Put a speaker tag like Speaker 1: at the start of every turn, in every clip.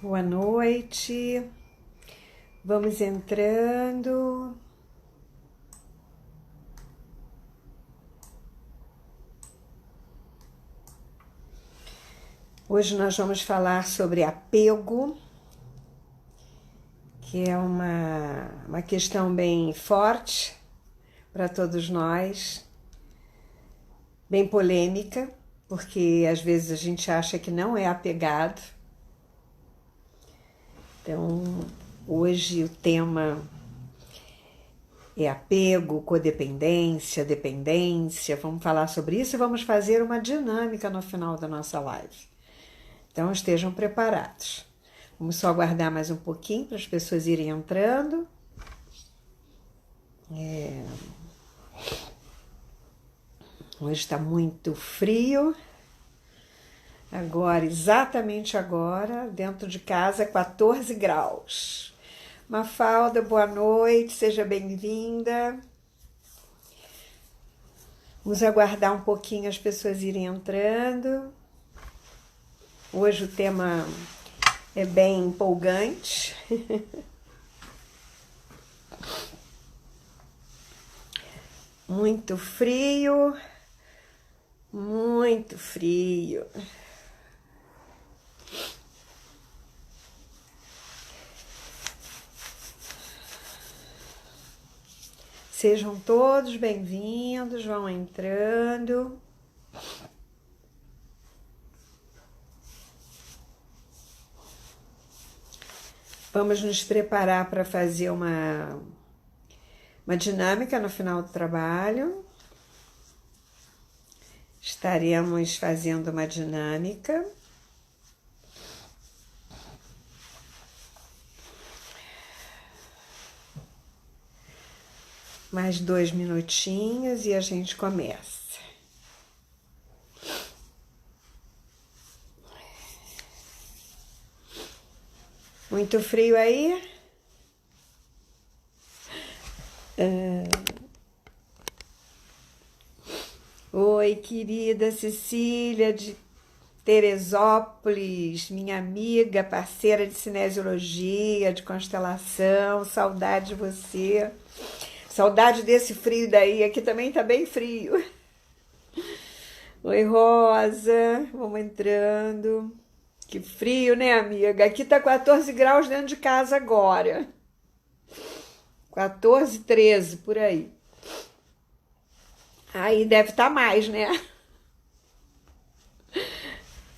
Speaker 1: Boa noite, vamos entrando. Hoje nós vamos falar sobre apego, que é uma questão bem forte para todos nós, bem polêmica, porque às vezes a gente acha que não é apegado. Então, hoje o tema é apego, codependência, dependência. Vamos falar sobre isso e vamos fazer uma dinâmica no final da nossa live. Então, estejam preparados. Vamos só aguardar mais um pouquinho para as pessoas irem entrando. Hoje está muito frio. Agora, exatamente agora, dentro de casa, 14 graus. Mafalda, boa noite, seja bem-vinda. Vamos aguardar um pouquinho as pessoas irem entrando. Hoje o tema é bem empolgante. Muito frio, muito frio. Sejam todos bem-vindos, vão entrando. Vamos nos preparar para fazer uma dinâmica no final do trabalho. Estaremos fazendo uma dinâmica. Mais 2 minutinhos e a gente começa. Muito frio aí? Oi, querida Cecília de Teresópolis, minha amiga, parceira de cinesiologia, de constelação, saudade de você. Saudade desse frio daí, aqui também tá bem frio. Oi, Rosa, vamos entrando. Que frio, né, amiga? Aqui tá 14 graus dentro de casa agora. 14, 13, por aí. Aí deve estar mais, né?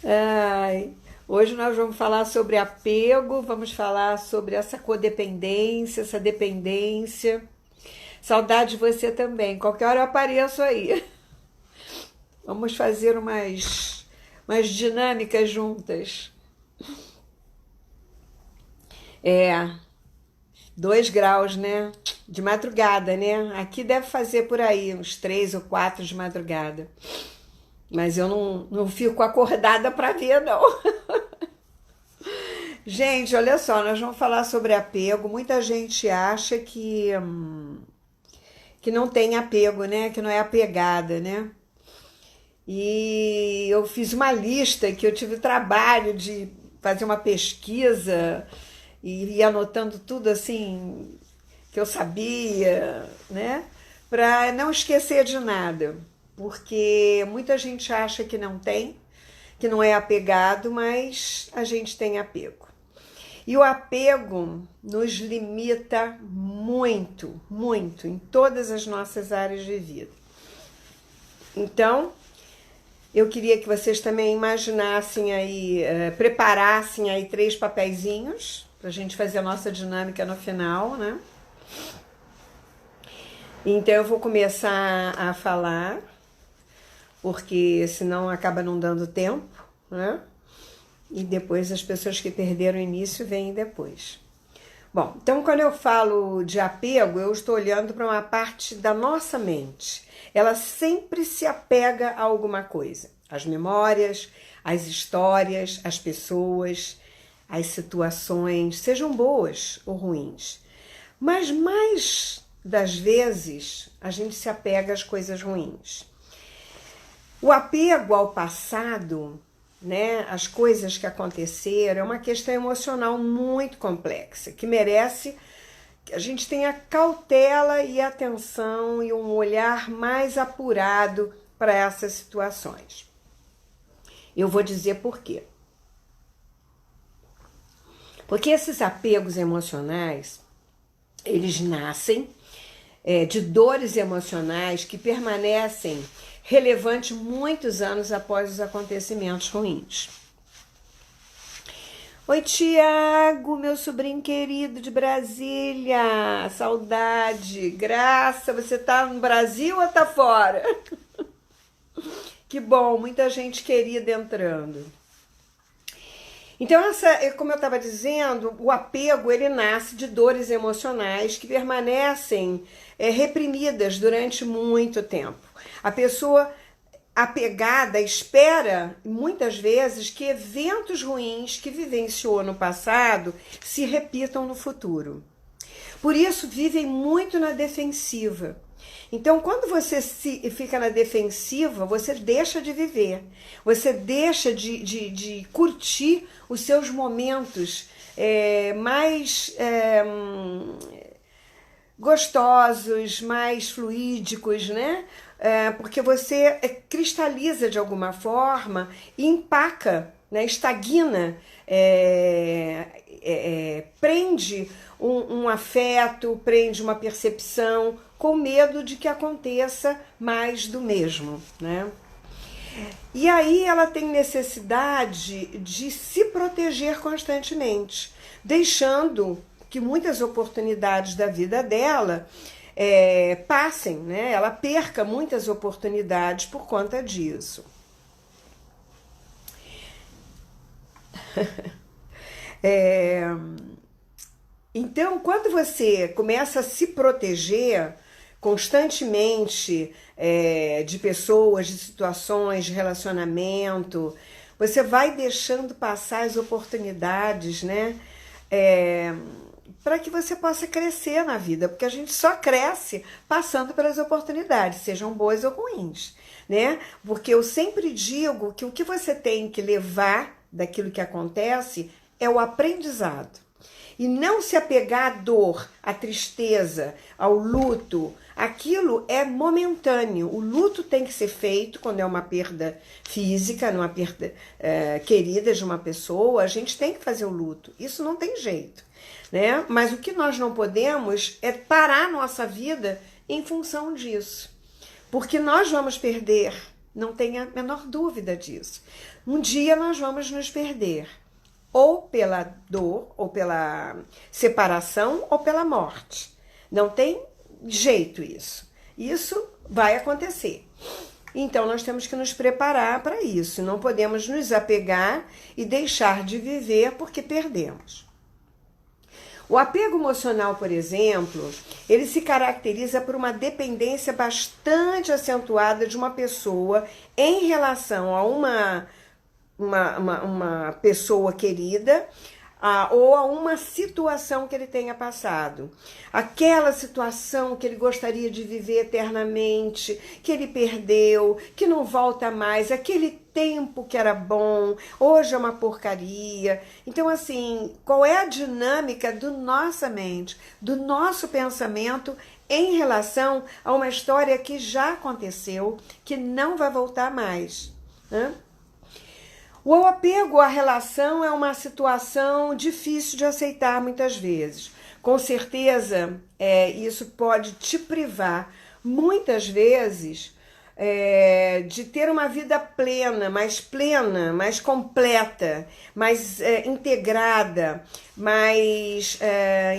Speaker 1: Ai, hoje nós vamos falar sobre apego, vamos falar sobre essa codependência, essa dependência. Saudade de você também. Qualquer hora eu apareço aí. Vamos fazer umas dinâmicas juntas. 2 graus, né? De madrugada, né? Aqui deve fazer por aí uns 3 ou 4 de madrugada. Mas eu não fico acordada para ver, não. Gente, olha só, nós vamos falar sobre apego. Muita gente acha que não tem apego, né? Que não é apegada, né? E eu fiz uma lista que eu tive o trabalho de fazer uma pesquisa e ir anotando tudo assim que eu sabia, né? Para não esquecer de nada, porque muita gente acha que não tem, que não é apegado, mas a gente tem apego. E o apego nos limita muito, muito em todas as nossas áreas de vida. Então, eu queria que vocês também imaginassem aí, preparassem aí 3 papeizinhos para a gente fazer a nossa dinâmica no final, né? Então eu vou começar a falar, porque senão acaba não dando tempo, né? E depois as pessoas que perderam o início vêm depois. Bom, então quando eu falo de apego, eu estou olhando para uma parte da nossa mente. Ela sempre se apega a alguma coisa. As memórias, as histórias, as pessoas, as situações, sejam boas ou ruins. Mas mais das vezes a gente se apega às coisas ruins. O apego ao passado né, as coisas que aconteceram, é uma questão emocional muito complexa, que merece que a gente tenha cautela e atenção e um olhar mais apurado para essas situações. Eu vou dizer por quê. Porque esses apegos emocionais, eles nascem de dores emocionais que permanecem relevantes muitos anos após os acontecimentos ruins. Oi, Tiago, meu sobrinho querido de Brasília, saudade, Graça, você tá no Brasil ou tá fora? Que bom, muita gente querida entrando. Então, como eu estava dizendo, o apego, ele nasce de dores emocionais que permanecem reprimidas durante muito tempo. A pessoa apegada espera, muitas vezes, que eventos ruins que vivenciou no passado se repitam no futuro. Por isso, vivem muito na defensiva. Então, quando você fica na defensiva, você deixa de viver, você deixa de curtir os seus momentos mais gostosos, mais fluídicos, né? Porque você cristaliza de alguma forma e empaca, né? Estagna, prende um afeto, prende uma percepção, com medo de que aconteça mais do mesmo, né? E aí ela tem necessidade de se proteger constantemente, deixando que muitas oportunidades da vida dela passem, né? Ela perca muitas oportunidades por conta disso. Então, quando você começa a se proteger constantemente de pessoas, de situações, de relacionamento, você vai deixando passar as oportunidades, né? Para que você possa crescer na vida, porque a gente só cresce passando pelas oportunidades, sejam boas ou ruins, né? Porque eu sempre digo que o que você tem que levar daquilo que acontece é o aprendizado. E não se apegar à dor, à tristeza, ao luto. Aquilo é momentâneo. O luto tem que ser feito quando é uma perda física, uma perda querida de uma pessoa. A gente tem que fazer o luto. Isso não tem jeito, né? Mas o que nós não podemos é parar nossa vida em função disso. Porque nós vamos perder, não tenha a menor dúvida disso. Um dia nós vamos nos perder. Ou pela dor, ou pela separação, ou pela morte. Não tem jeito isso. Isso vai acontecer. Então, nós temos que nos preparar para isso. Não podemos nos apegar e deixar de viver porque perdemos. O apego emocional, por exemplo, ele se caracteriza por uma dependência bastante acentuada de uma pessoa em relação a uma pessoa querida ou a uma situação que ele tenha passado. Aquela situação que ele gostaria de viver eternamente, que ele perdeu, que não volta mais, aquele tempo que era bom, hoje é uma porcaria. Então, assim, qual é a dinâmica da nossa mente, do nosso pensamento em relação a uma história que já aconteceu, que não vai voltar mais, né? O apego à relação é uma situação difícil de aceitar muitas vezes. Com certeza, isso pode te privar, muitas vezes, de ter uma vida plena, mais completa, mais integrada, mais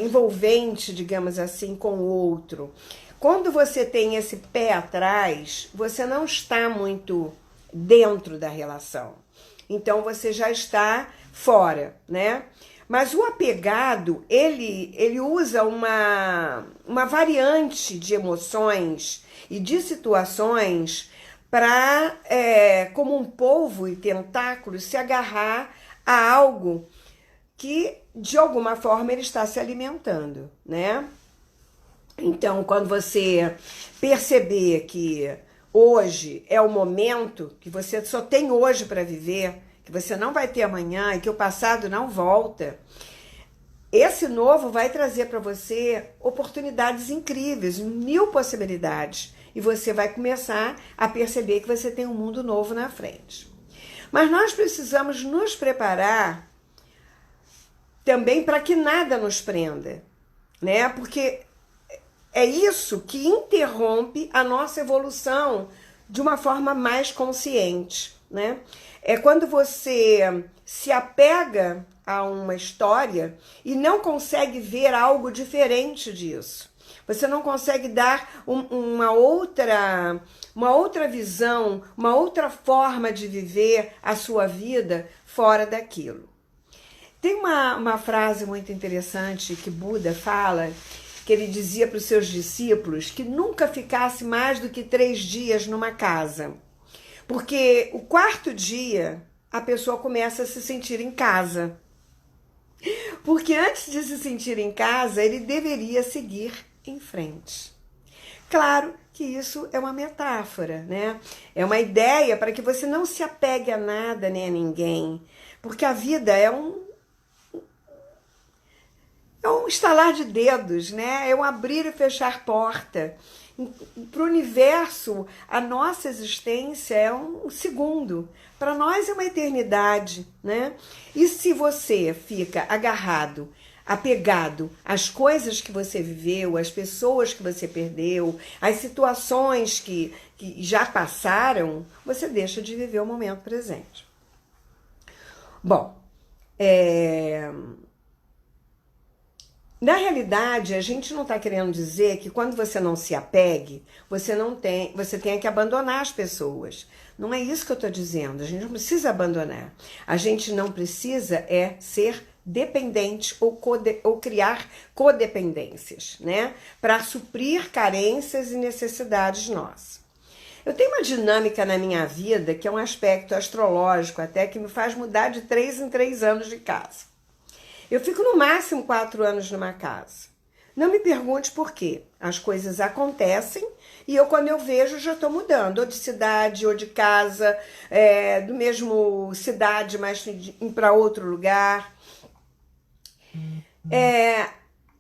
Speaker 1: envolvente, digamos assim, com o outro. Quando você tem esse pé atrás, você não está muito dentro da relação. Então, você já está fora, né? Mas o apegado, ele usa uma variante de emoções e de situações para, como um polvo e tentáculos, se agarrar a algo que, de alguma forma, ele está se alimentando, né? Então, quando você perceber que hoje é o momento, que você só tem hoje para viver, que você não vai ter amanhã e que o passado não volta, esse novo vai trazer para você oportunidades incríveis, 1000 possibilidades. E você vai começar a perceber que você tem um mundo novo na frente. Mas nós precisamos nos preparar também para que nada nos prenda, né? Porque é isso que interrompe a nossa evolução de uma forma mais consciente, né? É quando você se apega a uma história e não consegue ver algo diferente disso. Você não consegue dar uma outra visão, uma outra forma de viver a sua vida fora daquilo. Tem uma frase muito interessante que Buda fala, que ele dizia para os seus discípulos que nunca ficasse mais do que 3 dias numa casa. Porque o 4º dia a pessoa começa a se sentir em casa. Porque antes de se sentir em casa, ele deveria seguir em frente. Claro que isso é uma metáfora, né? É uma ideia para que você não se apegue a nada nem a ninguém, porque a vida é um estalar de dedos, né? É um abrir e fechar porta. Para o universo, a nossa existência é um segundo. Para nós é uma eternidade, né? E se você fica agarrado, apegado às coisas que você viveu, às pessoas que você perdeu, às situações que já passaram, você deixa de viver o momento presente. Bom, na realidade, a gente não está querendo dizer que quando você não se apegue, você tenha que abandonar as pessoas. Não é isso que eu estou dizendo. A gente não precisa abandonar. A gente não precisa ser dependente ou criar codependências, né? Para suprir carências e necessidades nossas. Eu tenho uma dinâmica na minha vida que é um aspecto astrológico até que me faz mudar de 3 em 3 anos de casa. Eu fico no máximo 4 anos numa casa. Não me pergunte por quê. As coisas acontecem e quando eu vejo, já estou mudando. Ou de cidade, ou de casa, do mesmo cidade, mas para outro lugar. É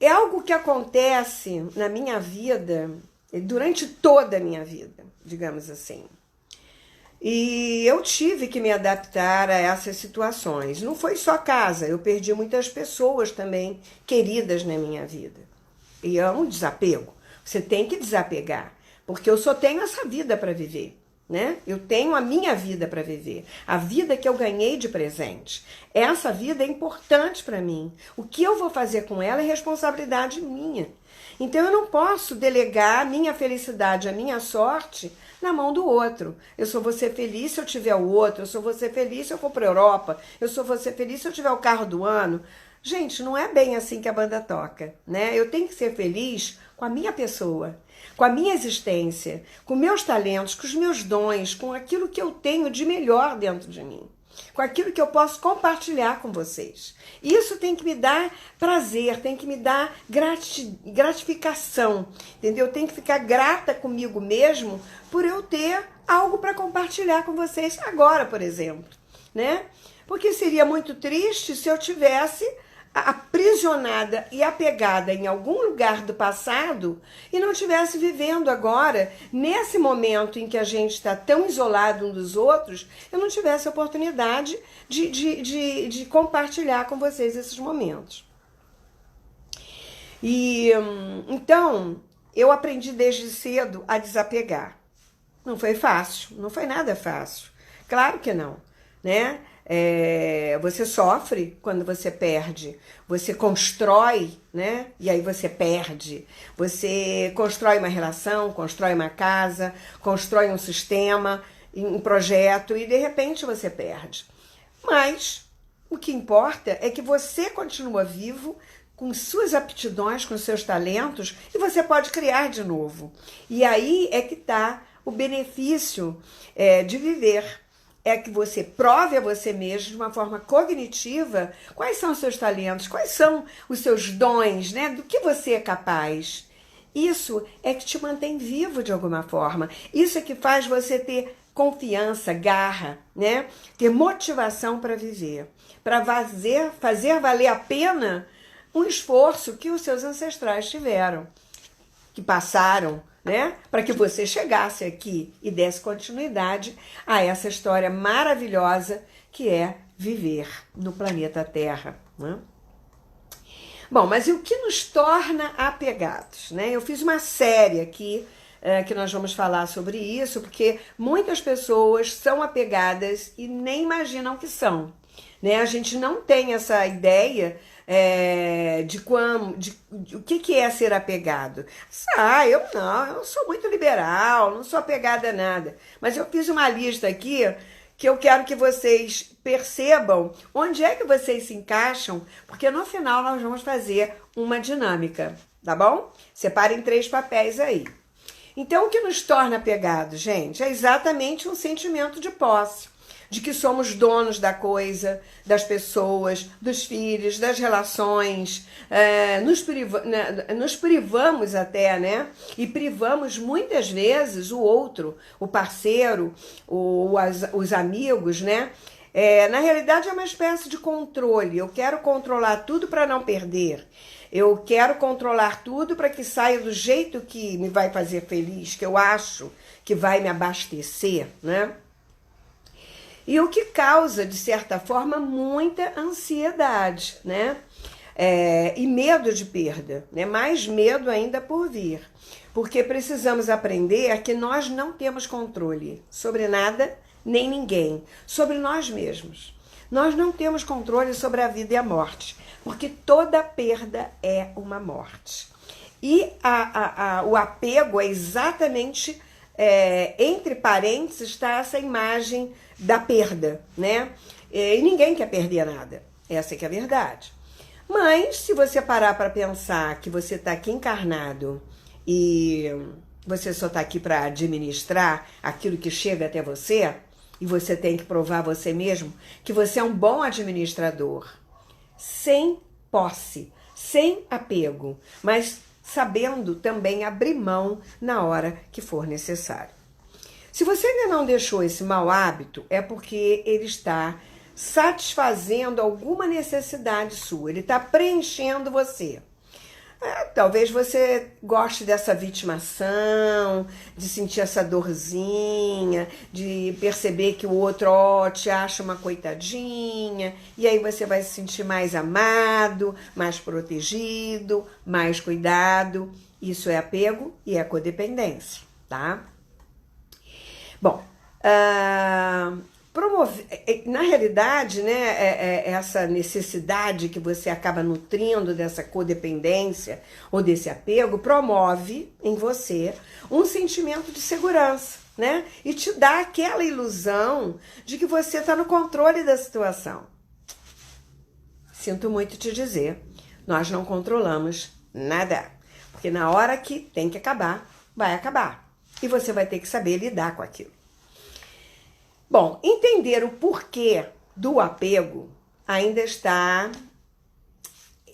Speaker 1: algo que acontece na minha vida, durante toda a minha vida, digamos assim. E eu tive que me adaptar a essas situações. Não foi só casa, eu perdi muitas pessoas também queridas na minha vida. E é um desapego. Você tem que desapegar, porque eu só tenho essa vida para viver, né? Eu tenho a minha vida para viver, a vida que eu ganhei de presente. Essa vida é importante para mim. O que eu vou fazer com ela é responsabilidade minha. Então eu não posso delegar a minha felicidade, a minha sorte na mão do outro. Eu só vou ser feliz se eu tiver o outro, eu só vou ser feliz se eu for para a Europa, eu só vou ser feliz se eu tiver o carro do ano. Gente, não é bem assim que a banda toca, né? Eu tenho que ser feliz com a minha pessoa, com a minha existência, com meus talentos, com os meus dons, com aquilo que eu tenho de melhor dentro de mim, com aquilo que eu posso compartilhar com vocês. Isso tem que me dar prazer, tem que me dar gratificação, entendeu? Eu tenho que ficar grata comigo mesmo por eu ter algo para compartilhar com vocês agora, por exemplo, né? Porque seria muito triste se eu tivesse aprisionada e apegada em algum lugar do passado e não estivesse vivendo agora, nesse momento em que a gente está tão isolado um dos outros, eu não tivesse a oportunidade de compartilhar com vocês esses momentos. E então, eu aprendi desde cedo a desapegar. Não foi fácil, não foi nada fácil. Claro que não, né? Você sofre quando você perde, você constrói, né? E aí você perde. Você constrói uma relação, constrói uma casa, constrói um sistema, um projeto e de repente você perde. Mas o que importa é que você continua vivo com suas aptidões, com seus talentos e você pode criar de novo. E aí é que está o benefício de viver. É que você prove a você mesmo de uma forma cognitiva quais são os seus talentos, quais são os seus dons, né? Do que você é capaz. Isso é que te mantém vivo de alguma forma. Isso é que faz você ter confiança, garra, né? Ter motivação para viver, para fazer valer a pena um esforço que os seus ancestrais tiveram, que passaram, né? Para que você chegasse aqui e desse continuidade a essa história maravilhosa que é viver no planeta Terra, né? Bom, mas e o que nos torna apegados, né? Eu fiz uma série aqui que nós vamos falar sobre isso, porque muitas pessoas são apegadas e nem imaginam que são, né? A gente não tem essa ideia de o que é ser apegado. Eu não sou muito liberal, não sou apegada a nada. Mas eu fiz uma lista aqui que eu quero que vocês percebam onde é que vocês se encaixam, porque no final nós vamos fazer uma dinâmica, tá bom? Separem 3 papéis aí. Então, o que nos torna apegados, gente, é exatamente um sentimento de posse, de que somos donos da coisa, das pessoas, dos filhos, das relações, nos privamos até, né? E privamos muitas vezes o outro, o parceiro, os amigos, né? Na realidade é uma espécie de controle. Eu quero controlar tudo para não perder. Eu quero controlar tudo para que saia do jeito que me vai fazer feliz, que eu acho que vai me abastecer, né? E o que causa, de certa forma, muita ansiedade, né? E medo de perda, né? Mais medo ainda por vir. Porque precisamos aprender que nós não temos controle sobre nada, nem ninguém, sobre nós mesmos. Nós não temos controle sobre a vida e a morte, porque toda perda é uma morte. E o apego é exatamente, entre parênteses, está essa imagem da perda, né? E ninguém quer perder nada, essa é que é a verdade. Mas se você parar para pensar que você está aqui encarnado e você só está aqui para administrar aquilo que chega até você, e você tem que provar a você mesmo que você é um bom administrador, sem posse, sem apego, mas sabendo também abrir mão na hora que for necessário. Se você ainda não deixou esse mau hábito, é porque ele está satisfazendo alguma necessidade sua, ele está preenchendo você. Talvez você goste dessa vitimação, de sentir essa dorzinha, de perceber que o outro te acha uma coitadinha, e aí você vai se sentir mais amado, mais protegido, mais cuidado. Isso é apego e é codependência, tá? Bom, na realidade, né, essa necessidade que você acaba nutrindo dessa codependência ou desse apego promove em você um sentimento de segurança, né? E te dá aquela ilusão de que você está no controle da situação. Sinto muito te dizer, nós não controlamos nada, porque na hora que tem que acabar, vai acabar. E você vai ter que saber lidar com aquilo. Bom, entender o porquê do apego ainda está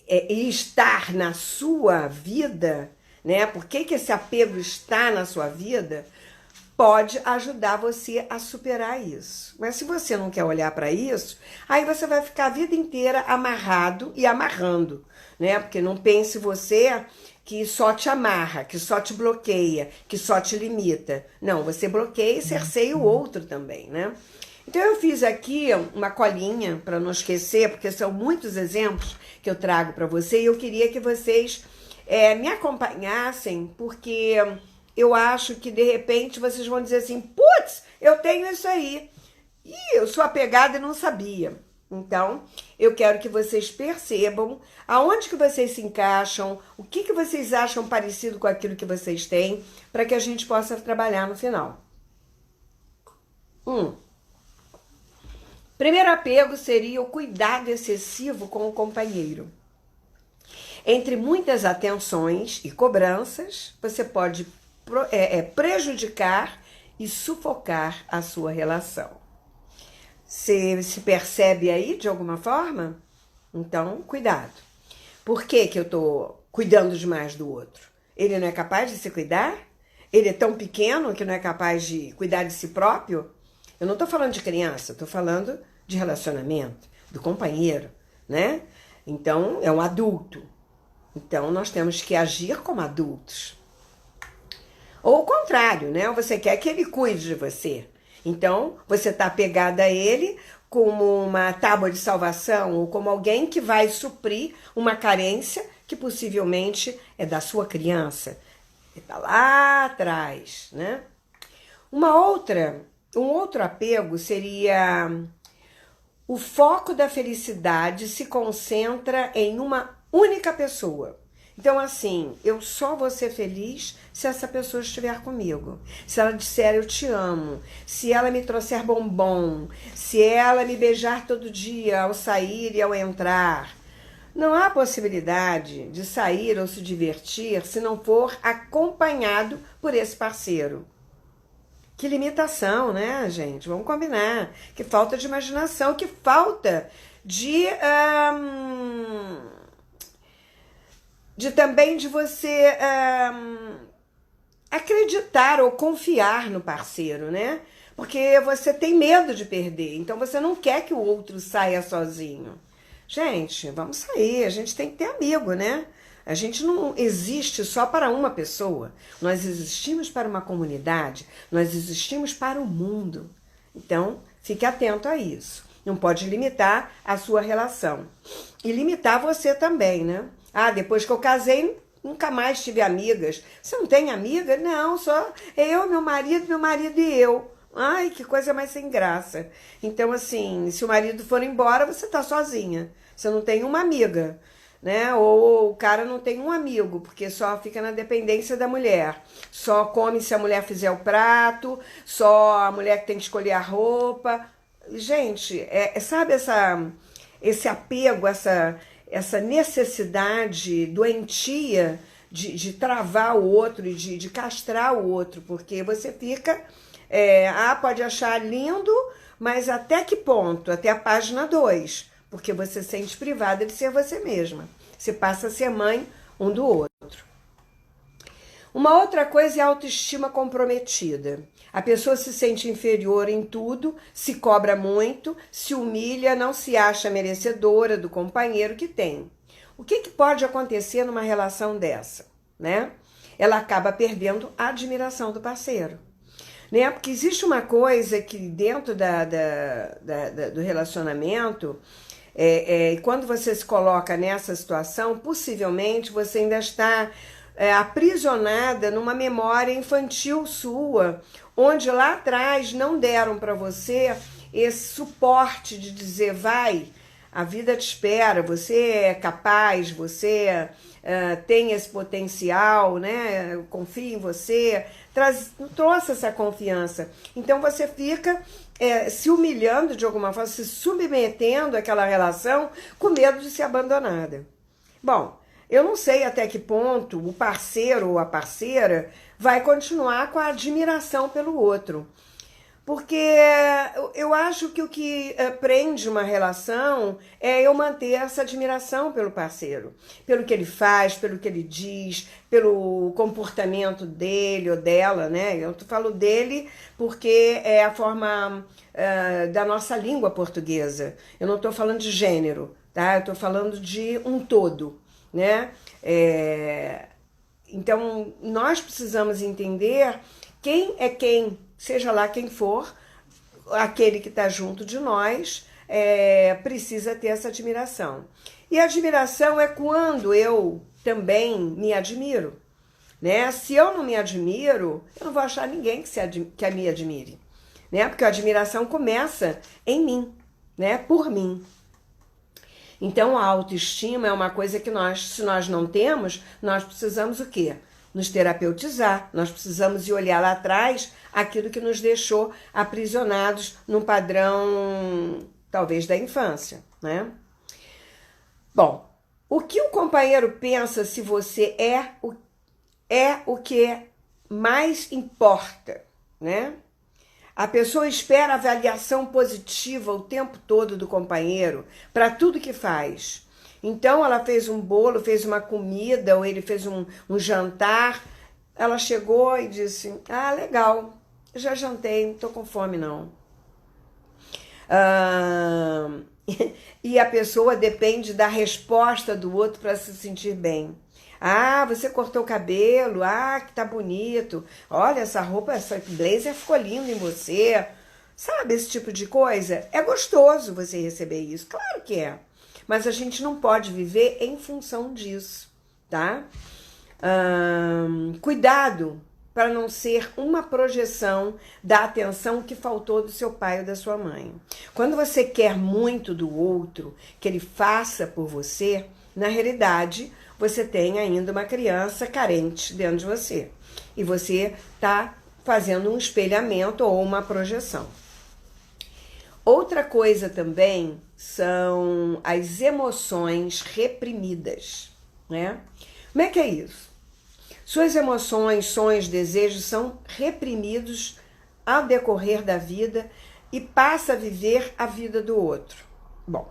Speaker 1: e estar na sua vida, né? Por que esse apego está na sua vida, pode ajudar você a superar isso. Mas se você não quer olhar para isso, aí você vai ficar a vida inteira amarrado e amarrando, né? Porque não pense você que só te amarra, que só te bloqueia, que só te limita. Não, você bloqueia e cerceia o outro também, né? Então eu fiz aqui uma colinha para não esquecer, porque são muitos exemplos que eu trago para você e eu queria que vocês me acompanhassem, porque eu acho que de repente vocês vão dizer assim, putz, eu tenho isso aí. E eu sou apegada e não sabia. Então, eu quero que vocês percebam aonde que vocês se encaixam, o que vocês acham parecido com aquilo que vocês têm, para que a gente possa trabalhar no final. Primeiro apego seria o cuidado excessivo com o companheiro. Entre muitas atenções e cobranças, você pode prejudicar e sufocar a sua relação. Você se percebe aí de alguma forma? Então, cuidado. Por que eu estou cuidando demais do outro? Ele não é capaz de se cuidar? Ele é tão pequeno que não é capaz de cuidar de si próprio? Eu não estou falando de criança, estou falando de relacionamento, do companheiro, né? Então, é um adulto. Então, nós temos que agir como adultos. Ou o contrário, né? Você quer que ele cuide de você. Então, você está apegada a ele como uma tábua de salvação ou como alguém que vai suprir uma carência que possivelmente é da sua criança. Está lá atrás, né? Um outro apego seria o foco da felicidade se concentra em uma única pessoa. Então, assim, eu só vou ser feliz se essa pessoa estiver comigo. Se ela disser eu te amo, se ela me trouxer bombom, se ela me beijar todo dia ao sair e ao entrar. Não há possibilidade de sair ou se divertir se não for acompanhado por esse parceiro. Que limitação, né, gente? Vamos combinar. Que falta de imaginação, que falta de também de você acreditar ou confiar no parceiro, né? Porque você tem medo de perder, então você não quer que o outro saia sozinho. Gente, vamos sair, a gente tem que ter amigo, né? A gente não existe só para uma pessoa, nós existimos para uma comunidade, nós existimos para o mundo. Então, fique atento a isso. Não pode limitar a sua relação. E limitar você também, né? Ah, depois que eu casei, nunca mais tive amigas. Você não tem amiga? Não, só eu, meu marido e eu. Ai, que coisa mais sem graça. Então, assim, se o marido for embora, você tá sozinha. Você não tem uma amiga, né? Ou o cara não tem um amigo, porque só fica na dependência da mulher. Só come se a mulher fizer o prato, só a mulher que tem que escolher a roupa. Gente, sabe esse apego, essa necessidade doentia de travar o outro e de castrar o outro, porque você fica... pode achar lindo, mas até que ponto? Até a página 2, porque você se sente privada de ser você mesma. Você passa a ser mãe um do outro. Uma outra coisa é a autoestima comprometida. A pessoa se sente inferior em tudo, se cobra muito, se humilha, não se acha merecedora do companheiro que tem. O que pode acontecer numa relação dessa, né? Ela acaba perdendo a admiração do parceiro. Né? Porque existe uma coisa que dentro do relacionamento, quando você se coloca nessa situação, possivelmente você ainda está aprisionada numa memória infantil sua, onde lá atrás não deram para você esse suporte de dizer, vai, a vida te espera, você é capaz, você tem esse potencial, né? Confia em você, trouxe essa confiança. Então você fica se humilhando de alguma forma, se submetendo àquela relação com medo de ser abandonada. Bom, eu não sei até que ponto o parceiro ou a parceira vai continuar com a admiração pelo outro. Porque eu acho que o que prende uma relação é eu manter essa admiração pelo parceiro. Pelo que ele faz, pelo que ele diz, pelo comportamento dele ou dela, né? Eu falo dele porque é a forma da nossa língua portuguesa. Eu não estou falando de gênero, tá? Eu estou falando de um todo, né? Então, nós precisamos entender quem é quem, seja lá quem for, aquele que está junto de nós, precisa ter essa admiração. E a admiração é quando eu também me admiro, né? Se eu não me admiro, eu não vou achar ninguém que me admire, né? Porque a admiração começa em mim, né? Por mim. Então, a autoestima é uma coisa que se nós não temos, nós precisamos o quê? Nos terapeutizar, nós precisamos ir olhar lá atrás aquilo que nos deixou aprisionados num padrão, talvez, da infância, né? Bom, o que o companheiro pensa se você é o que mais importa, né? A pessoa espera avaliação positiva o tempo todo do companheiro para tudo que faz. Então ela fez um bolo, fez uma comida, ou ele fez um jantar. Ela chegou e disse: ah, legal, já jantei, não tô com fome não. Ah, e a pessoa depende da resposta do outro para se sentir bem. Ah, você cortou o cabelo, ah, que tá bonito. Olha, essa roupa, essa blazer ficou linda em você. Sabe, esse tipo de coisa? É gostoso você receber isso, claro que é. Mas a gente não pode viver em função disso, tá? Cuidado para não ser uma projeção da atenção que faltou do seu pai ou da sua mãe. Quando você quer muito do outro, que ele faça por você, na realidade, você tem ainda uma criança carente dentro de você. E você está fazendo um espelhamento ou uma projeção. Outra coisa também são as emoções reprimidas, né? Como é que é isso? Suas emoções, sonhos, desejos são reprimidos ao decorrer da vida e passa a viver a vida do outro. Bom,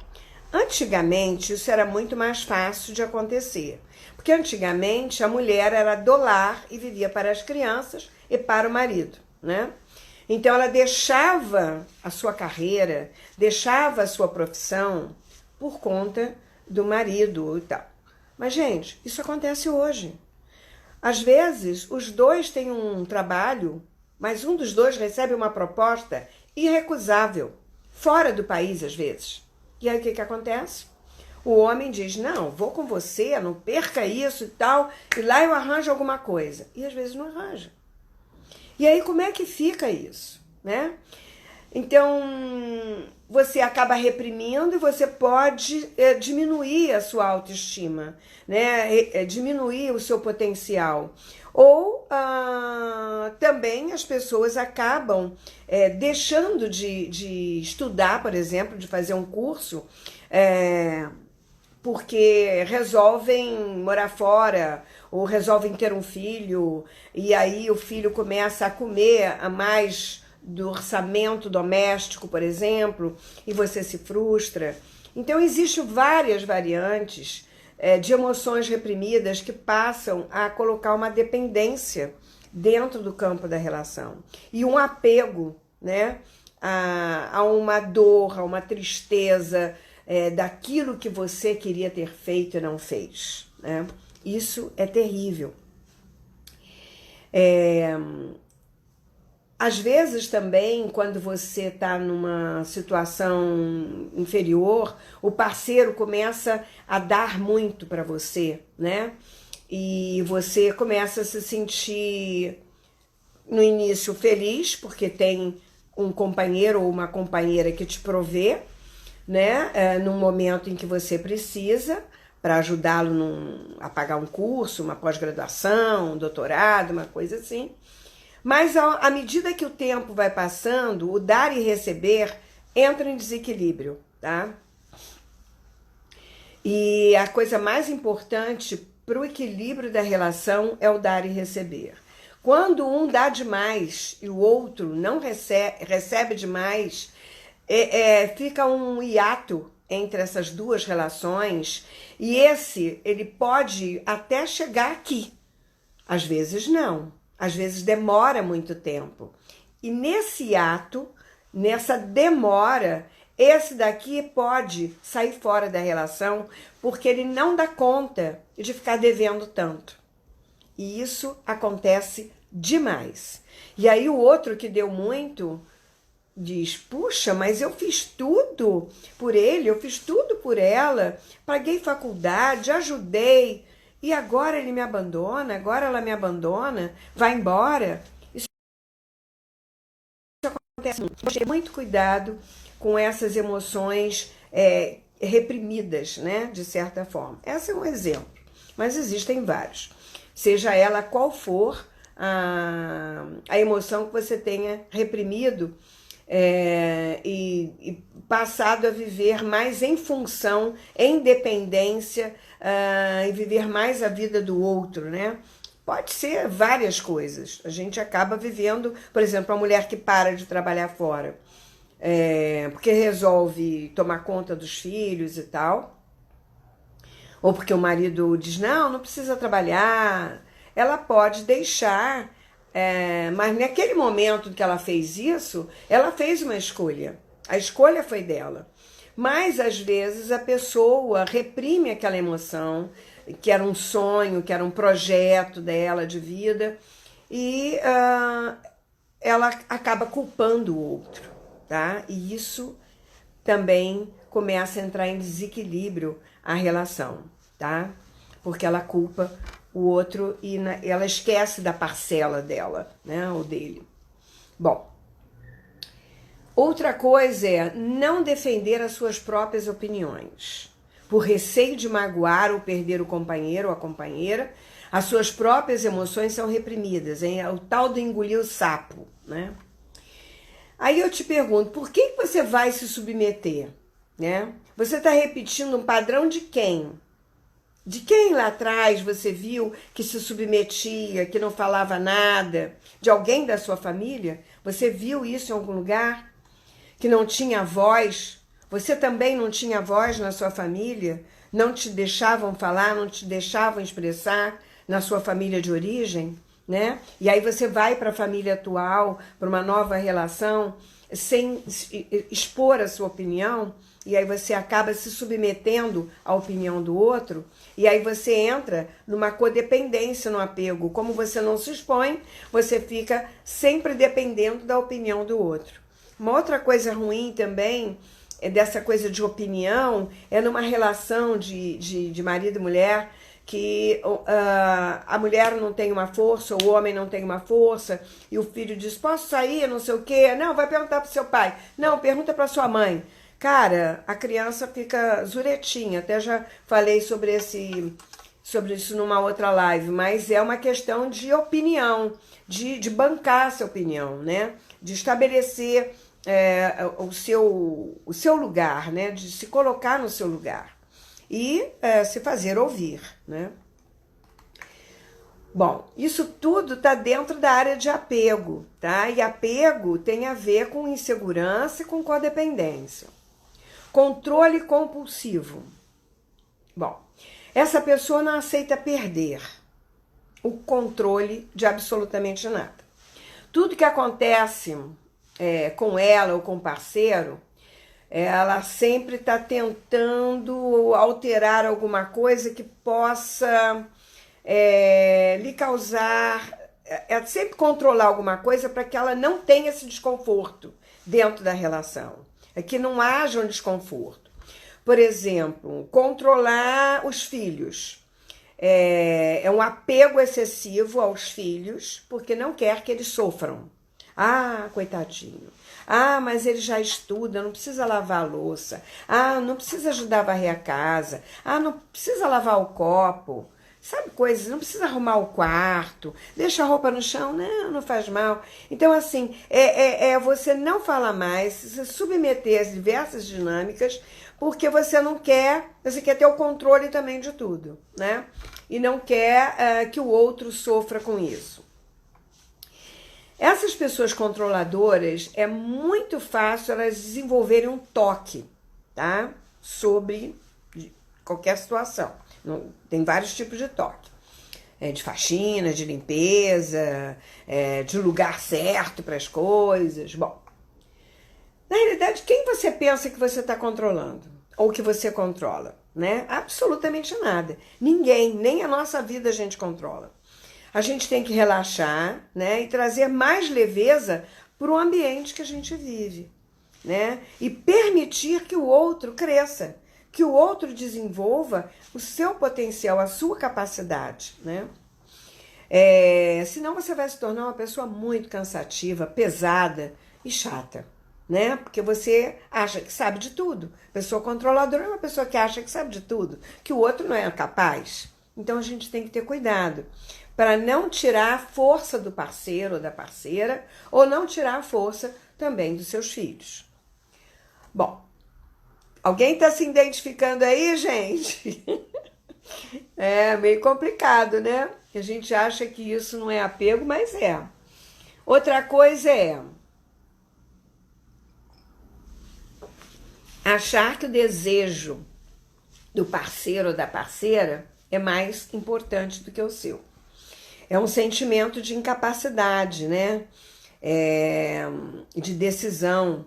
Speaker 1: antigamente isso era muito mais fácil de acontecer, porque antigamente a mulher era do lar e vivia para as crianças e para o marido, né? Então ela deixava a sua carreira, deixava a sua profissão por conta do marido e tal. Mas, gente, isso acontece hoje. Às vezes, os dois têm um trabalho, mas um dos dois recebe uma proposta irrecusável, fora do país às vezes. E aí o que acontece? O homem diz: não, vou com você, não perca isso e tal, e lá eu arranjo alguma coisa. E às vezes não arranja. E aí como é que fica isso, né? Então, você acaba reprimindo e você pode diminuir a sua autoestima, né? Diminuir o seu potencial. Ou também as pessoas acabam deixando de estudar, por exemplo, de fazer um curso, porque resolvem morar fora ou resolvem ter um filho, e aí o filho começa a comer a mais do orçamento doméstico, por exemplo, e você se frustra. Então, existem várias variantes de emoções reprimidas que passam a colocar uma dependência dentro do campo da relação e um apego, né, a uma dor, a uma tristeza daquilo que você queria ter feito e não fez, né? Isso é terrível. Às vezes também, quando você está numa situação inferior, o parceiro começa a dar muito para você, né? E você começa a se sentir, no início, feliz, porque tem um companheiro ou uma companheira que te provê, né? Num momento em que você precisa, para ajudá-lo a pagar um curso, uma pós-graduação, um doutorado, uma coisa assim. Mas à medida que o tempo vai passando, o dar e receber entra em desequilíbrio, tá? E a coisa mais importante para o equilíbrio da relação é o dar e receber. Quando um dá demais e o outro não recebe demais, fica um hiato entre essas duas relações, e ele pode até chegar aqui. Às vezes não. Às vezes demora muito tempo. E nesse ato, nessa demora, esse daqui pode sair fora da relação porque ele não dá conta de ficar devendo tanto. E isso acontece demais. E aí o outro que deu muito diz: puxa, mas eu fiz tudo por ele, eu fiz tudo por ela, paguei faculdade, ajudei. E agora ele me abandona, agora ela me abandona, vai embora. Isso acontece muito. Ter muito cuidado com essas emoções reprimidas, né, de certa forma. Esse é um exemplo, mas existem vários. Seja ela qual for a emoção que você tenha reprimido e passado a viver mais em função, em dependência, e viver mais a vida do outro, né? Pode ser várias coisas. A gente acaba vivendo, por exemplo, a mulher que para de trabalhar fora, porque resolve tomar conta dos filhos e tal. ou porque o marido diz, não, não precisa trabalhar, ela pode deixar, mas naquele momento que ela fez isso, ela fez uma escolha. A escolha foi dela. Mas, às vezes, a pessoa reprime aquela emoção, que era um sonho, que era um projeto dela de vida, e ela acaba culpando o outro, tá? E isso também começa a entrar em desequilíbrio a relação, tá? Porque ela culpa o outro e ela esquece da parcela dela, né? Ou dele. Bom, outra coisa é não defender as suas próprias opiniões. Por receio de magoar ou perder o companheiro ou a companheira, as suas próprias emoções são reprimidas, hein? É o tal do engolir o sapo, né? Aí eu te pergunto, por que você vai se submeter, né? Você está repetindo um padrão de quem? De quem lá atrás você viu que se submetia, que não falava nada? De alguém da sua família? Você viu isso em algum lugar? Que não tinha voz? Você também não tinha voz na sua família? Não te deixavam falar, não te deixavam expressar na sua família de origem, né? E aí você vai para a família atual, para uma nova relação, sem expor a sua opinião, e aí você acaba se submetendo à opinião do outro, e aí você entra numa codependência no apego. Como você não se expõe, você fica sempre dependendo da opinião do outro. Uma outra coisa ruim também é dessa coisa de opinião, é numa relação de marido e mulher, que a mulher não tem uma força, o homem não tem uma força, e o filho diz, posso sair, não sei o quê? Não, vai perguntar pro seu pai. Não, pergunta pra sua mãe. Cara, a criança fica zuretinha, até já falei sobre isso numa outra live, mas é uma questão de opinião, de bancar essa opinião, né? De estabelecer o seu lugar, né? De se colocar no seu lugar e se fazer ouvir, né? Bom, isso tudo está dentro da área de apego, tá? E apego tem a ver com insegurança e com codependência. Controle compulsivo. Bom, essa pessoa não aceita perder o controle de absolutamente nada. Tudo que acontece com ela ou com o parceiro, ela sempre está tentando alterar alguma coisa que possa lhe causar, sempre controlar alguma coisa para que ela não tenha esse desconforto dentro da relação, que não haja um desconforto. Por exemplo, controlar os filhos. É um apego excessivo aos filhos, porque não quer que eles sofram. Ah, coitadinho. Ah, mas ele já estuda, não precisa lavar a louça. Ah, não precisa ajudar a varrer a casa. Ah, não precisa lavar o copo. Sabe coisas, não precisa arrumar o quarto. Deixa a roupa no chão, não faz mal. Então, assim, você não falar mais, se submeter às diversas dinâmicas, porque você não quer, você quer ter o controle também de tudo, né? E não quer que o outro sofra com isso. Essas pessoas controladoras, é muito fácil elas desenvolverem um toque, tá? Sobre qualquer situação. Tem vários tipos de toque. De faxina, de limpeza, de lugar certo para as coisas. Bom, na realidade, quem você pensa que você está controlando? Ou que você controla? Né? Absolutamente nada. Ninguém, nem a nossa vida a gente controla. A gente tem que relaxar, né, e trazer mais leveza para o ambiente que a gente vive, né? E permitir que o outro cresça, que o outro desenvolva o seu potencial, a sua capacidade, né? Senão você vai se tornar uma pessoa muito cansativa, pesada e chata, né? Porque você acha que sabe de tudo. Pessoa controladora é uma pessoa que acha que sabe de tudo, que o outro não é capaz. Então a gente tem que ter cuidado para não tirar a força do parceiro ou da parceira, ou não tirar a força também dos seus filhos. Bom, alguém está se identificando aí, gente? É meio complicado, né? A gente acha que isso não é apego, mas é. Outra coisa é achar que o desejo do parceiro ou da parceira é mais importante do que o seu. É um sentimento de incapacidade, né? De decisão.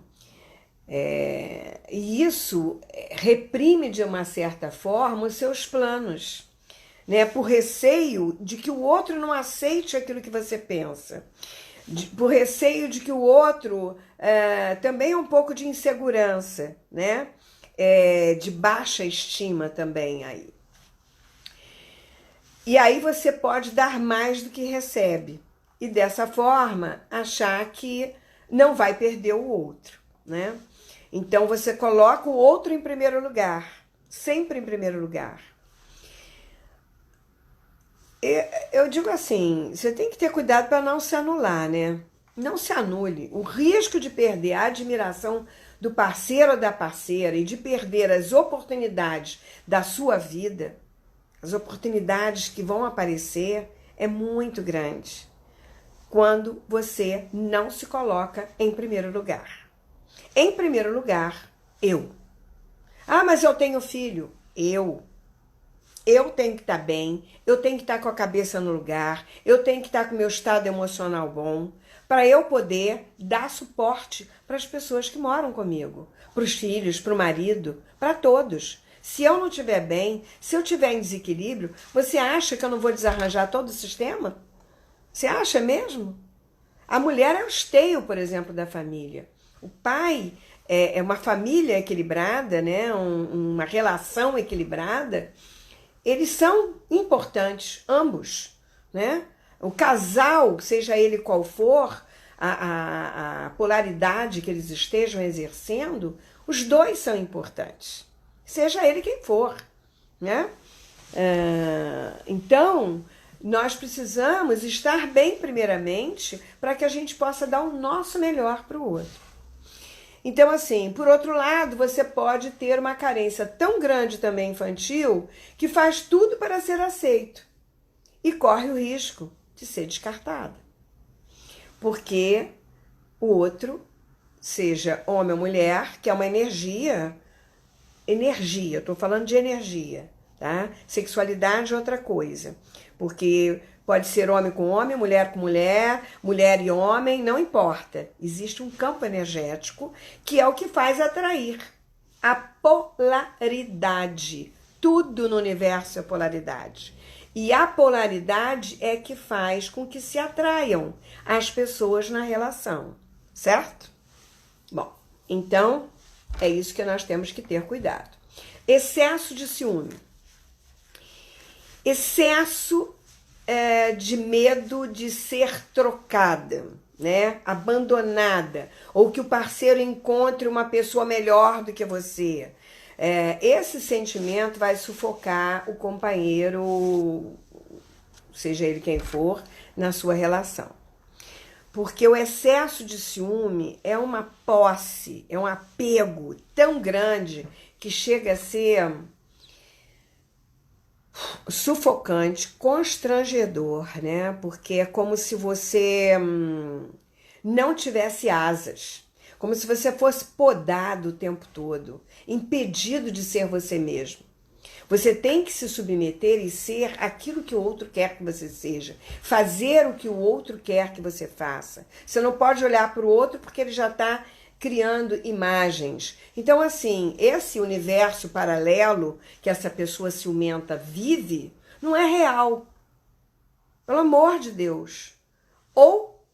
Speaker 1: E isso reprime, de uma certa forma, os seus planos, né? Por receio de que o outro não aceite aquilo que você pensa. Por receio de que o outro também é um pouco de insegurança, né? De baixa estima também aí. E aí você pode dar mais do que recebe. E dessa forma, achar que não vai perder o outro, né? Então você coloca o outro em primeiro lugar. Sempre em primeiro lugar. Eu digo assim, você tem que ter cuidado para não se anular, né? Não se anule. O risco de perder a admiração do parceiro ou da parceira e de perder as oportunidades da sua vida, as oportunidades que vão aparecer, é muito grande quando você não se coloca em primeiro lugar. Em primeiro lugar, eu. Ah, mas eu tenho filho. Eu tenho que estar bem, eu tenho que estar com a cabeça no lugar, eu tenho que estar com o meu estado emocional bom, para eu poder dar suporte para as pessoas que moram comigo, para os filhos, para o marido, para todos. Se eu não estiver bem, se eu estiver em desequilíbrio, você acha que eu não vou desarranjar todo o sistema? Você acha mesmo? A mulher é o esteio, por exemplo, da família. O pai é uma família equilibrada, né? Uma relação equilibrada. Eles são importantes, ambos, né? O casal, seja ele qual for, a polaridade que eles estejam exercendo, os dois são importantes, seja ele quem for, né? Então, nós precisamos estar bem primeiramente para que a gente possa dar o nosso melhor para o outro. Então, assim, por outro lado, você pode ter uma carência tão grande também infantil que faz tudo para ser aceito e corre o risco de ser descartada. Porque o outro, seja homem ou mulher, que é uma energia, estou falando de energia, tá? Sexualidade é outra coisa, porque pode ser homem com homem, mulher com mulher, mulher e homem, não importa. Existe um campo energético que é o que faz atrair. A polaridade. Tudo no universo é polaridade. E a polaridade é que faz com que se atraiam as pessoas na relação. Certo? Bom, então é isso que nós temos que ter cuidado. Excesso de ciúme. Excesso de medo de ser trocada, né? Abandonada, ou que o parceiro encontre uma pessoa melhor do que você. Esse sentimento vai sufocar o companheiro, seja ele quem for, na sua relação. Porque o excesso de ciúme é uma posse, é um apego tão grande que chega a ser sufocante, constrangedor, né? Porque é como se você não tivesse asas, como se você fosse podado o tempo todo, impedido de ser você mesmo. Você tem que se submeter e ser aquilo que o outro quer que você seja, fazer o que o outro quer que você faça. Você não pode olhar para o outro porque ele já está criando imagens. Então, assim, esse universo paralelo que essa pessoa ciumenta vive não é real. Pelo amor de Deus. Ou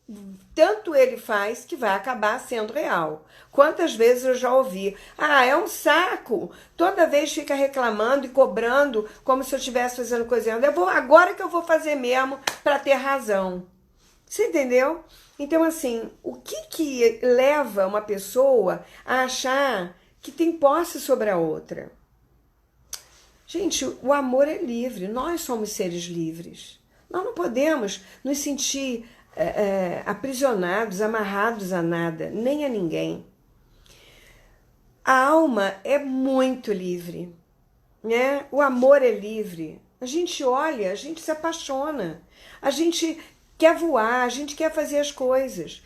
Speaker 1: tanto ele faz que vai acabar sendo real. Quantas vezes eu já ouvi, é um saco, toda vez fica reclamando e cobrando como se eu estivesse fazendo coisa errada. Agora que eu vou fazer mesmo para ter razão. Você entendeu? Então, assim, o que leva uma pessoa a achar que tem posse sobre a outra? Gente, o amor é livre, nós somos seres livres. Nós não podemos nos sentir aprisionados, amarrados a nada, nem a ninguém. A alma é muito livre, né? O amor é livre. A gente olha, a gente se apaixona, a gente quer voar, a gente quer fazer as coisas.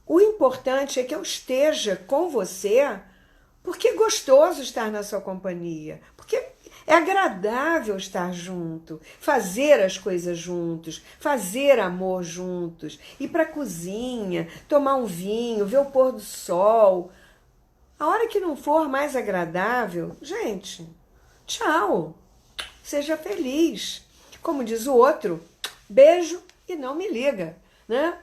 Speaker 1: O importante é que eu esteja com você porque é gostoso estar na sua companhia, porque É agradável estar junto, fazer as coisas juntos, fazer amor juntos, ir para a cozinha, tomar um vinho, ver o pôr do sol. A hora que não for mais agradável, gente, tchau, seja feliz. Como diz o outro, beijo e não me liga, né?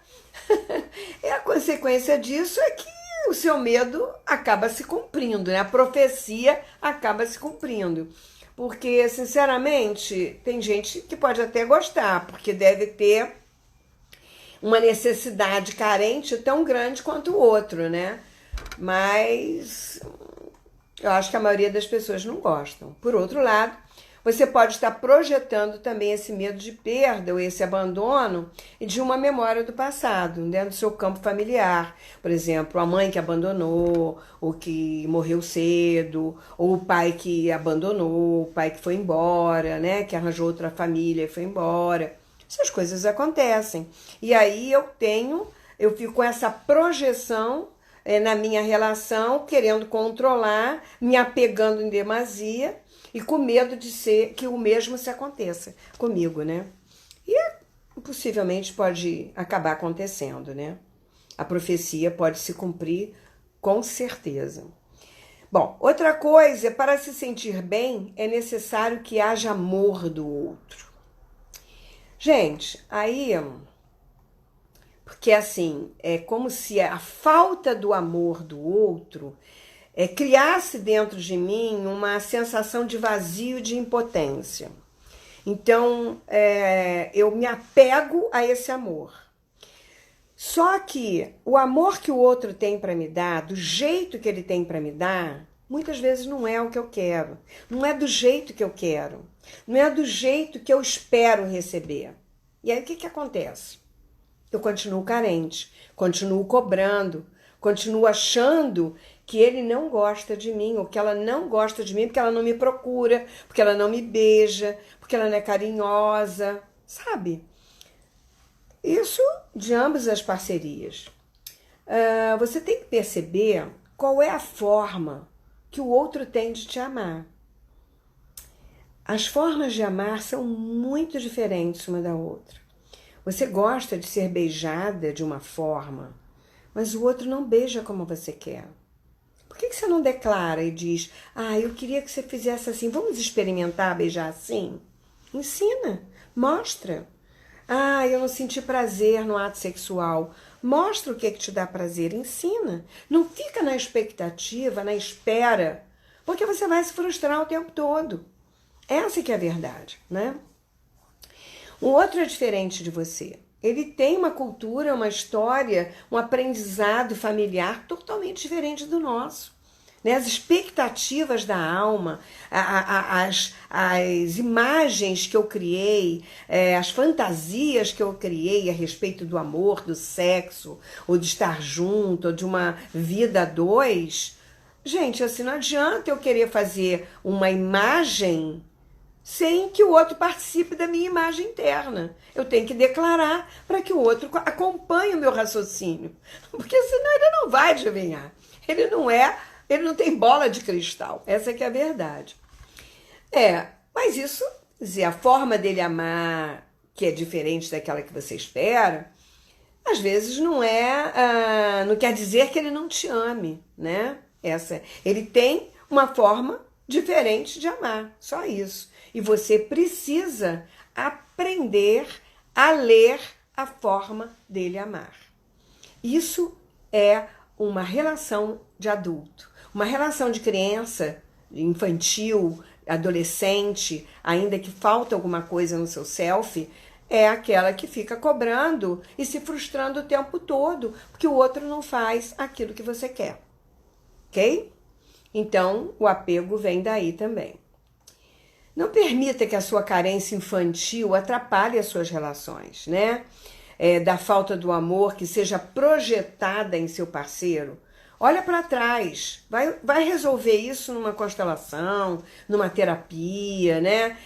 Speaker 1: E a consequência disso é que o seu medo acaba se cumprindo, né? A profecia acaba se cumprindo. Porque, sinceramente, tem gente que pode até gostar, porque deve ter uma necessidade carente tão grande quanto o outro, né? Mas eu acho que a maioria das pessoas não gostam. Por outro lado, você pode estar projetando também esse medo de perda ou esse abandono de uma memória do passado, dentro do seu campo familiar. Por exemplo, a mãe que abandonou, ou que morreu cedo, ou o pai que abandonou, o pai que foi embora, né? Que arranjou outra família e foi embora. Essas coisas acontecem. E aí eu fico com essa projeção na minha relação, querendo controlar, me apegando em demasia, e com medo de ser que o mesmo se aconteça comigo, né? E possivelmente pode acabar acontecendo, né? A profecia pode se cumprir com certeza. Bom, outra coisa, para se sentir bem, é necessário que haja amor do outro. Gente, aí, porque assim, é como se a falta do amor do outro criasse dentro de mim uma sensação de vazio, de impotência. Então, eu me apego a esse amor. Só que o amor que o outro tem para me dar, do jeito que ele tem para me dar, muitas vezes não é o que eu quero. Não é do jeito que eu quero. Não é do jeito que eu espero receber. E aí o que acontece? Eu continuo carente, continuo cobrando, continuo achando que ele não gosta de mim, ou que ela não gosta de mim porque ela não me procura, porque ela não me beija, porque ela não é carinhosa, sabe? Isso de ambas as parcerias. Você tem que perceber qual é a forma que o outro tem de te amar. As formas de amar são muito diferentes uma da outra. Você gosta de ser beijada de uma forma, mas o outro não beija como você quer. Por que você não declara e diz, eu queria que você fizesse assim, vamos experimentar beijar assim? Ensina, mostra. Eu não senti prazer no ato sexual. Mostra o que te dá prazer, ensina. Não fica na expectativa, na espera, porque você vai se frustrar o tempo todo. Essa que é a verdade, né? O outro é diferente de você. Ele tem uma cultura, uma história, um aprendizado familiar totalmente diferente do nosso. Né? As expectativas da alma, as imagens que eu criei, as fantasias que eu criei a respeito do amor, do sexo, ou de estar junto, ou de uma vida a dois. Gente, assim, não adianta eu querer fazer uma imagem sem que o outro participe da minha imagem interna. Eu tenho que declarar para que o outro acompanhe o meu raciocínio. Porque senão ele não vai adivinhar. Ele não tem bola de cristal. Essa que é a verdade. Mas isso, dizer, a forma dele amar, que é diferente daquela que você espera, às vezes não quer dizer que ele não te ame, né? Ele tem uma forma diferente de amar, só isso. E você precisa aprender a ler a forma dele amar. Isso é uma relação de adulto. Uma relação de criança, infantil, adolescente, ainda que falta alguma coisa no seu self, é aquela que fica cobrando e se frustrando o tempo todo, porque o outro não faz aquilo que você quer. Ok? Então, o apego vem daí também. Não permita que a sua carência infantil atrapalhe as suas relações, né? Da falta do amor que seja projetada em seu parceiro. Olha para trás, vai resolver isso numa constelação, numa terapia, né?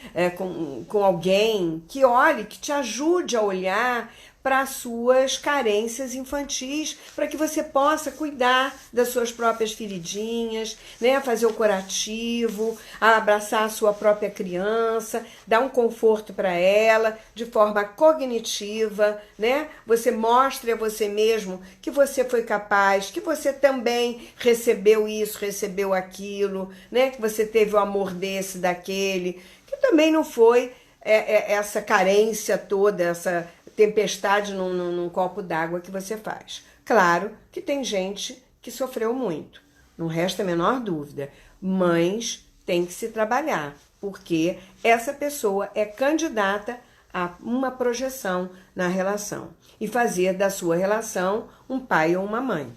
Speaker 1: Com alguém que olhe, que te ajude a olhar para as suas carências infantis, para que você possa cuidar das suas próprias feridinhas, né? Fazer o curativo, abraçar a sua própria criança, dar um conforto para ela de forma cognitiva, né? Você mostre a você mesmo que você foi capaz, que você também recebeu isso, recebeu aquilo, né? Que você teve o amor desse, daquele, que também não foi essa carência toda, essa tempestade num copo d'água que você faz. Claro que tem gente que sofreu muito, não resta a menor dúvida, mas tem que se trabalhar, porque essa pessoa é candidata a uma projeção na relação e fazer da sua relação um pai ou uma mãe.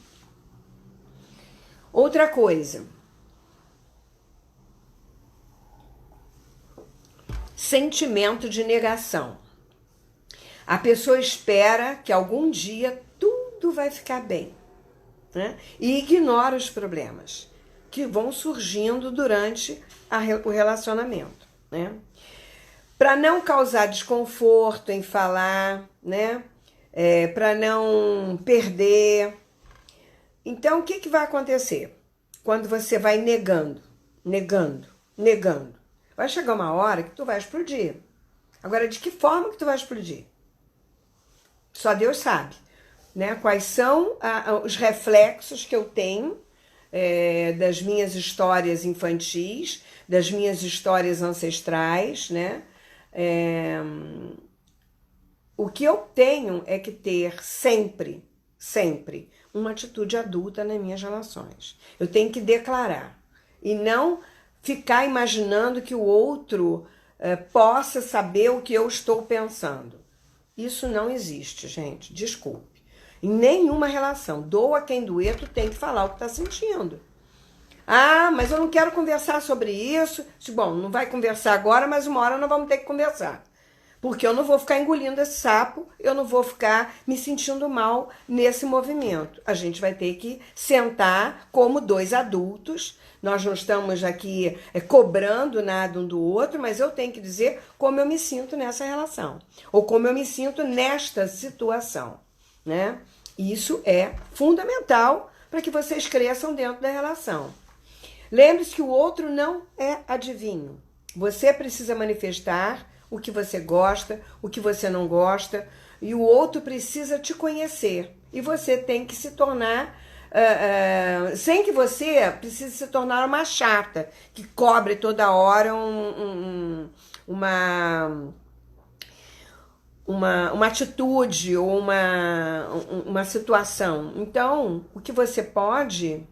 Speaker 1: Outra coisa, sentimento de negação. A pessoa espera que algum dia tudo vai ficar bem, né? E ignora os problemas que vão surgindo durante o relacionamento, né? Para não causar desconforto em falar, né? Para não perder. Então, o que vai acontecer? Quando você vai negando, vai chegar uma hora que tu vai explodir. Agora, de que forma que tu vai explodir? Só Deus sabe, né? Quais são os reflexos que eu tenho das minhas histórias infantis, das minhas histórias ancestrais, né? O que eu tenho é que ter sempre uma atitude adulta nas minhas relações. Eu tenho que declarar e não ficar imaginando que o outro possa saber o que eu estou pensando. Isso não existe, gente, desculpe. Em nenhuma relação, doa quem doer, tu tem que falar o que está sentindo. Ah, mas eu não quero conversar sobre isso. Bom, não vai conversar agora, mas uma hora nós vamos ter que conversar. Porque eu não vou ficar engolindo esse sapo, eu não vou ficar me sentindo mal nesse movimento. A gente vai ter que sentar como dois adultos. Nós não estamos aqui cobrando nada um do outro, mas eu tenho que dizer como eu me sinto nessa relação. Ou como eu me sinto nesta situação, né? Isso é fundamental para que vocês cresçam dentro da relação. Lembre-se que o outro não é adivinho. Você precisa manifestar o que você gosta, o que você não gosta, e o outro precisa te conhecer. E você tem que se tornar, sem que você precise se tornar uma chata, que cobre toda hora uma atitude ou uma situação. Então, o que você pode,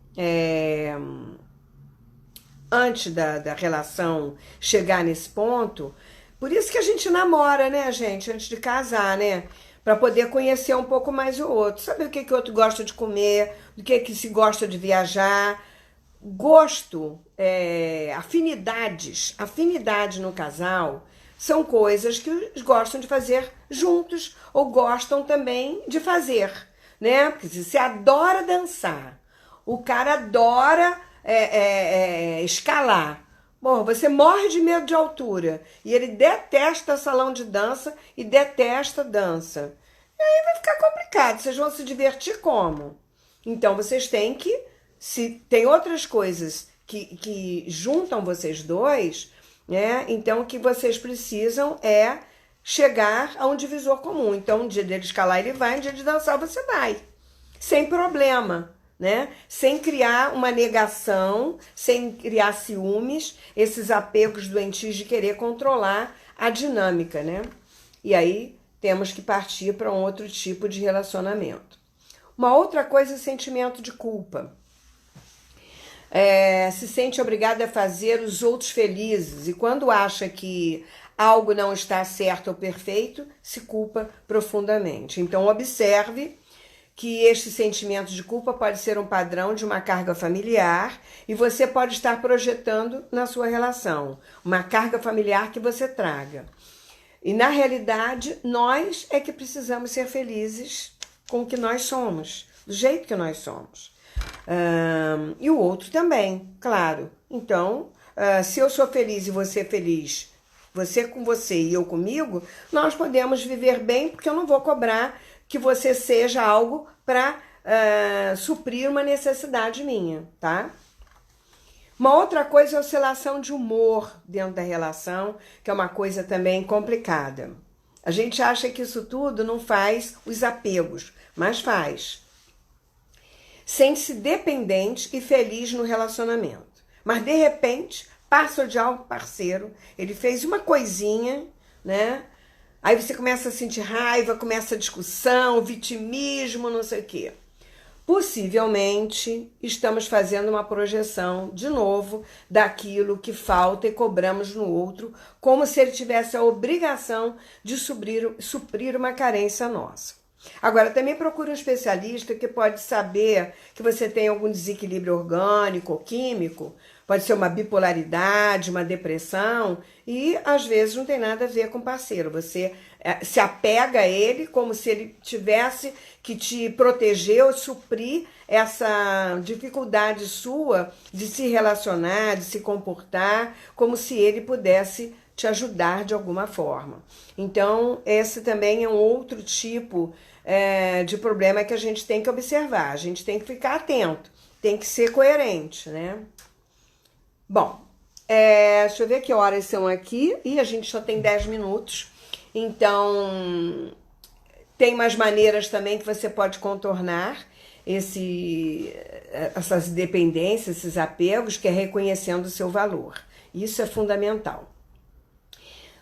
Speaker 1: antes da relação chegar nesse ponto, por isso que a gente namora, né, gente, antes de casar, né, para poder conhecer um pouco mais o outro, saber o que o outro gosta de comer, do que se gosta de viajar, gosto, afinidade no casal, são coisas que eles gostam de fazer juntos ou gostam também de fazer, né? Porque se você adora dançar, o cara adora escalar. Bom, você morre de medo de altura e ele detesta salão de dança e detesta dança. E aí vai ficar complicado, vocês vão se divertir como? Então vocês têm que, se tem outras coisas que juntam vocês dois, né? Então o que vocês precisam é chegar a um divisor comum. Então um dia dele escalar ele vai, um dia de dançar você vai, sem problema, né? Sem criar uma negação, sem criar ciúmes, esses apegos doentios de querer controlar a dinâmica, né? E aí temos que partir para um outro tipo de relacionamento. Uma outra coisa é o sentimento de culpa. Se sente obrigada a fazer os outros felizes e quando acha que algo não está certo ou perfeito, se culpa profundamente. Então observe que este sentimento de culpa pode ser um padrão de uma carga familiar e você pode estar projetando na sua relação uma carga familiar que você traga. E na realidade, nós é que precisamos ser felizes com o que nós somos, do jeito que nós somos. E o outro também, claro. Então, se eu sou feliz e você é feliz você com você e eu comigo, nós podemos viver bem, porque eu não vou cobrar que você seja algo para suprir uma necessidade minha, tá? Uma outra coisa é a oscilação de humor dentro da relação, que é uma coisa também complicada. A gente acha que isso tudo não faz os apegos, mas faz. Sente-se dependente e feliz no relacionamento. Mas, de repente, passa a odiar o parceiro, ele fez uma coisinha, né? Aí você começa a sentir raiva, começa a discussão, vitimismo, não sei o quê. Possivelmente, estamos fazendo uma projeção, de novo, daquilo que falta e cobramos no outro, como se ele tivesse a obrigação de suprir uma carência nossa. Agora, também procure um especialista que pode saber que você tem algum desequilíbrio orgânico ou químico, pode ser uma bipolaridade, uma depressão, e às vezes não tem nada a ver com o parceiro. Você se apega a ele como se ele tivesse que te proteger ou suprir essa dificuldade sua de se relacionar, de se comportar, como se ele pudesse te ajudar de alguma forma. Então, esse também é um outro tipo de problema que a gente tem que observar, a gente tem que ficar atento, tem que ser coerente, né? Bom, deixa eu ver que horas são aqui, e a gente só tem 10 minutos, então tem mais maneiras também que você pode contornar essas dependências, esses apegos, que é reconhecendo o seu valor. Isso é fundamental.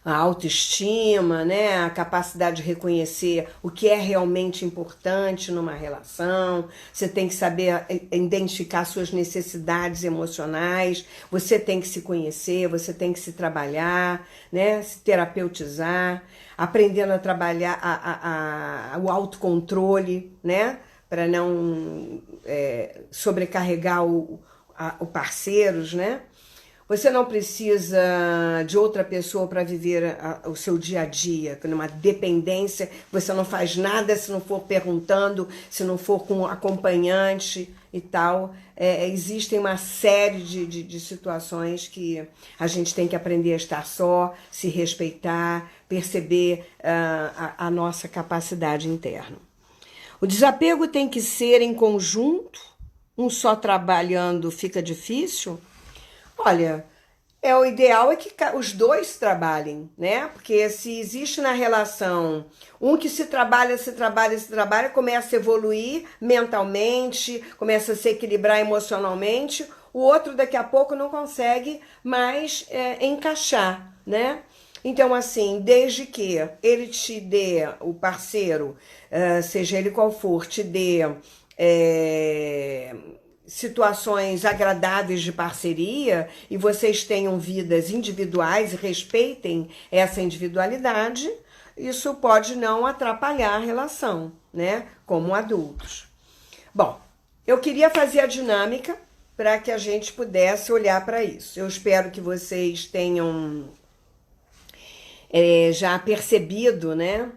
Speaker 1: A autoestima, né? A capacidade de reconhecer o que é realmente importante numa relação. Você tem que saber identificar suas necessidades emocionais, você tem que se conhecer, você tem que se trabalhar, né? Se terapeutizar, aprendendo a trabalhar o autocontrole, né? Para não sobrecarregar o parceiros, né? Você não precisa de outra pessoa para viver o seu dia a dia, numa dependência, você não faz nada se não for perguntando, se não for com um acompanhante e tal. Existem uma série de situações que a gente tem que aprender a estar só, se respeitar, perceber a nossa capacidade interna. O desapego tem que ser em conjunto, um só trabalhando fica difícil? Olha, o ideal é que os dois trabalhem, né? Porque se existe na relação um que se trabalha, começa a evoluir mentalmente, começa a se equilibrar emocionalmente, o outro daqui a pouco não consegue mais encaixar, né? Então, assim, desde que ele te dê, o parceiro, seja ele qual for, te dê situações agradáveis de parceria e vocês tenham vidas individuais e respeitem essa individualidade, isso pode não atrapalhar a relação, né? Como adultos. Bom, eu queria fazer a dinâmica para que a gente pudesse olhar para isso. Eu espero que vocês tenham já percebido, né?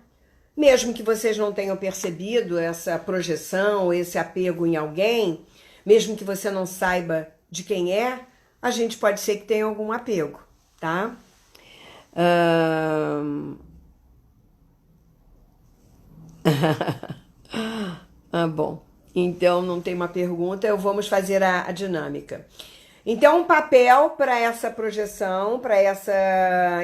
Speaker 1: Mesmo que vocês não tenham percebido essa projeção, esse apego em alguém, mesmo que você não saiba de quem é, a gente pode ser que tenha algum apego, tá? Bom, então não tem uma pergunta, vamos fazer a dinâmica. Então, um papel para essa projeção, para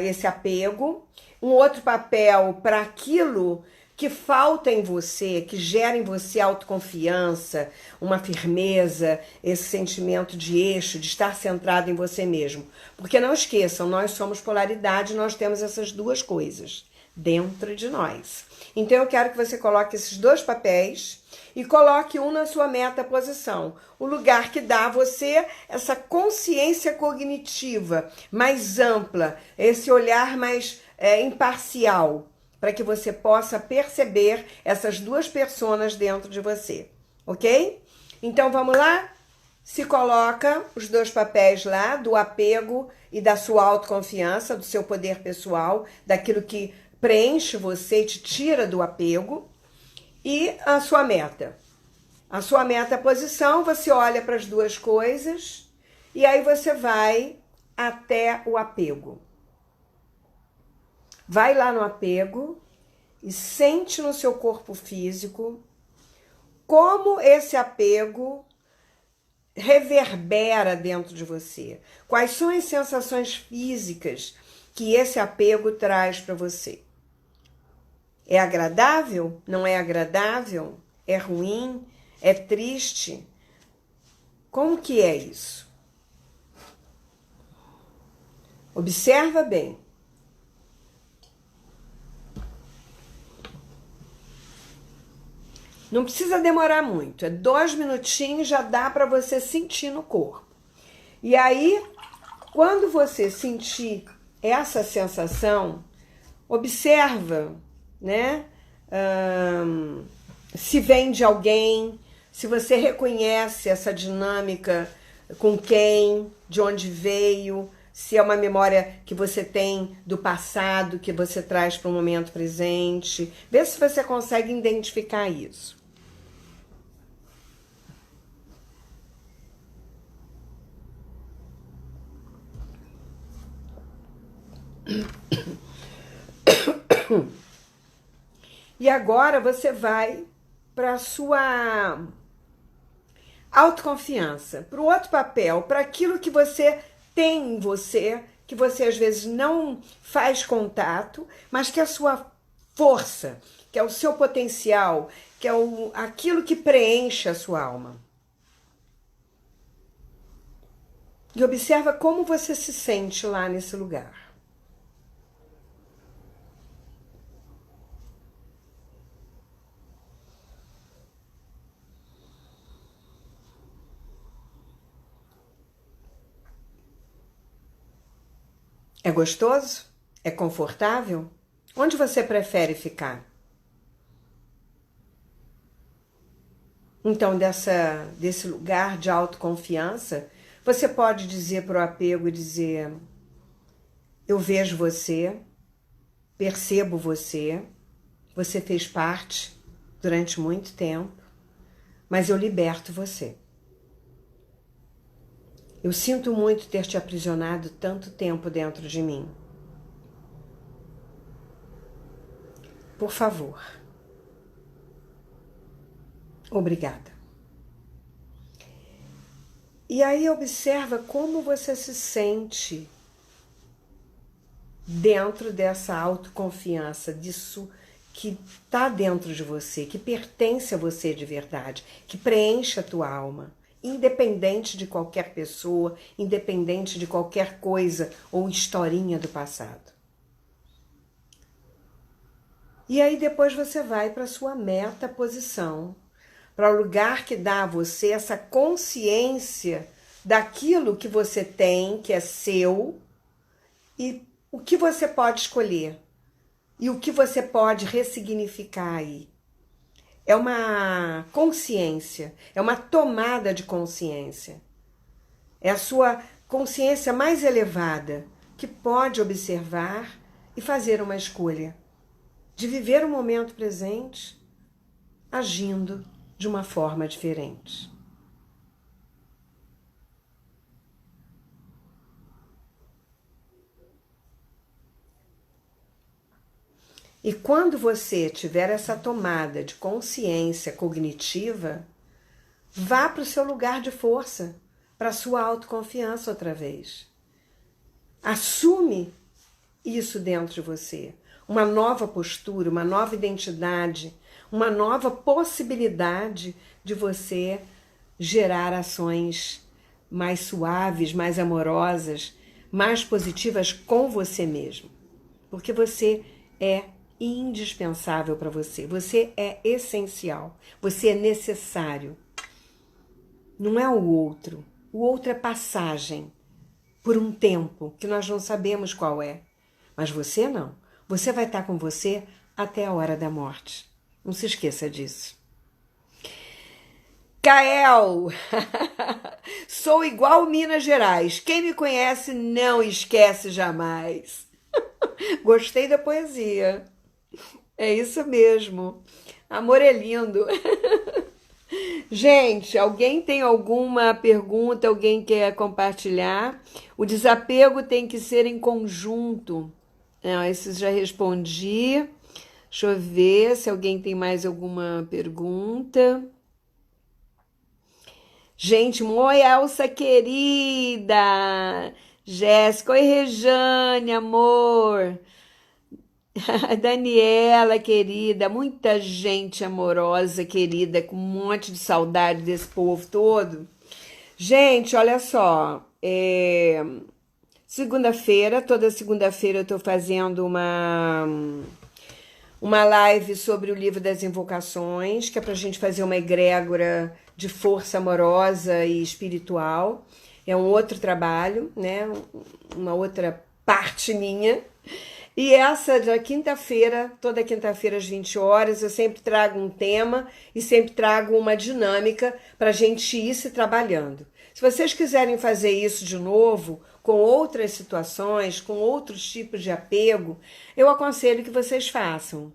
Speaker 1: esse apego, um outro papel para aquilo que falta em você, que gera em você autoconfiança, uma firmeza, esse sentimento de eixo, de estar centrado em você mesmo. Porque não esqueçam, nós somos polaridade, nós temos essas duas coisas dentro de nós. Então eu quero que você coloque esses dois papéis e coloque um na sua meta-posição, o lugar que dá a você essa consciência cognitiva mais ampla, esse olhar mais imparcial, para que você possa perceber essas duas personas dentro de você, ok? Então vamos lá? Se coloca os dois papéis lá, do apego e da sua autoconfiança, do seu poder pessoal, daquilo que preenche você, te tira do apego, e a sua meta. A sua meta, a posição, você olha para as duas coisas e aí você vai até o apego. Vai lá no apego e sente no seu corpo físico como esse apego reverbera dentro de você. Quais são as sensações físicas que esse apego traz para você? É agradável? Não é agradável? É ruim? É triste? Como que é isso? Observa bem. Não precisa demorar muito, é 2 minutinhos, já dá para você sentir no corpo. E aí, quando você sentir essa sensação, observa, né? Se vem de alguém, se você reconhece essa dinâmica com quem, de onde veio, se é uma memória que você tem do passado, que você traz para o momento presente. Vê se você consegue identificar isso. E agora você vai para a sua autoconfiança, para o outro papel, para aquilo que você tem em você, que você às vezes não faz contato, mas que é a sua força, que é o seu potencial, que é aquilo que preenche a sua alma. E observa como você se sente lá nesse lugar. É gostoso? É confortável? Onde você prefere ficar? Então, desse lugar de autoconfiança, você pode dizer para o apego e dizer: eu vejo você, percebo você, você fez parte durante muito tempo, mas eu liberto você. Eu sinto muito ter te aprisionado tanto tempo dentro de mim. Por favor. Obrigada. E aí observa como você se sente dentro dessa autoconfiança, disso que está dentro de você, que pertence a você de verdade, que preenche a tua alma. Independente de qualquer pessoa, independente de qualquer coisa ou historinha do passado. E aí depois você vai para a sua meta posição, para o lugar que dá a você essa consciência daquilo que você tem, que é seu, e o que você pode escolher, e o que você pode ressignificar aí. É uma consciência, é uma tomada de consciência. É a sua consciência mais elevada que pode observar e fazer uma escolha de viver o momento presente agindo de uma forma diferente. E quando você tiver essa tomada de consciência cognitiva, vá para o seu lugar de força, para a sua autoconfiança outra vez. Assume isso dentro de você. Uma nova postura, uma nova identidade, uma nova possibilidade de você gerar ações mais suaves, mais amorosas, mais positivas com você mesmo. Porque você é indispensável para você. Você é essencial. Você é necessário. Não é o outro. O outro é passagem por um tempo que nós não sabemos qual é. Mas você não. Você vai estar com você até a hora da morte. Não se esqueça disso. Kael, sou igual Minas Gerais. Quem me conhece não esquece jamais. Gostei da poesia. É isso mesmo. Amor é lindo. Gente, alguém tem alguma pergunta? Alguém quer compartilhar? O desapego tem que ser em conjunto. Não, esses já respondi. Deixa eu ver se alguém tem mais alguma pergunta. Gente, Elsa querida! Jéssica, oi Rejane, amor! Daniela, querida, muita gente amorosa, querida, com um monte de saudade desse povo todo. Gente, olha só, segunda-feira, toda segunda-feira eu tô fazendo uma live sobre o livro das invocações, que é pra gente fazer uma egrégora de força amorosa e espiritual. É um outro trabalho, né? Uma outra parte minha. E essa da quinta-feira, toda quinta-feira às 20 horas, eu sempre trago um tema e sempre trago uma dinâmica para a gente ir se trabalhando. Se vocês quiserem fazer isso de novo, com outras situações, com outros tipos de apego, eu aconselho que vocês façam.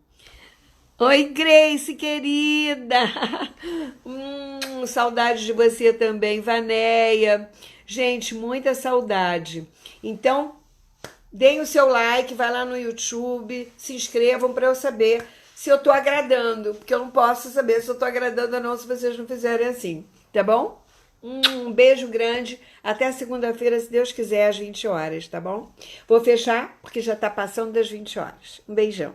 Speaker 1: Oi, Grace, querida! Saudade de você também, Vanéia. Gente, muita saudade. Então, deem o seu like, vai lá no YouTube, se inscrevam para eu saber se eu tô agradando, porque eu não posso saber se eu tô agradando ou não se vocês não fizerem assim, tá bom? Um beijo grande, até segunda-feira, se Deus quiser, às 20 horas, tá bom? Vou fechar, porque já tá passando das 20 horas. Um beijão.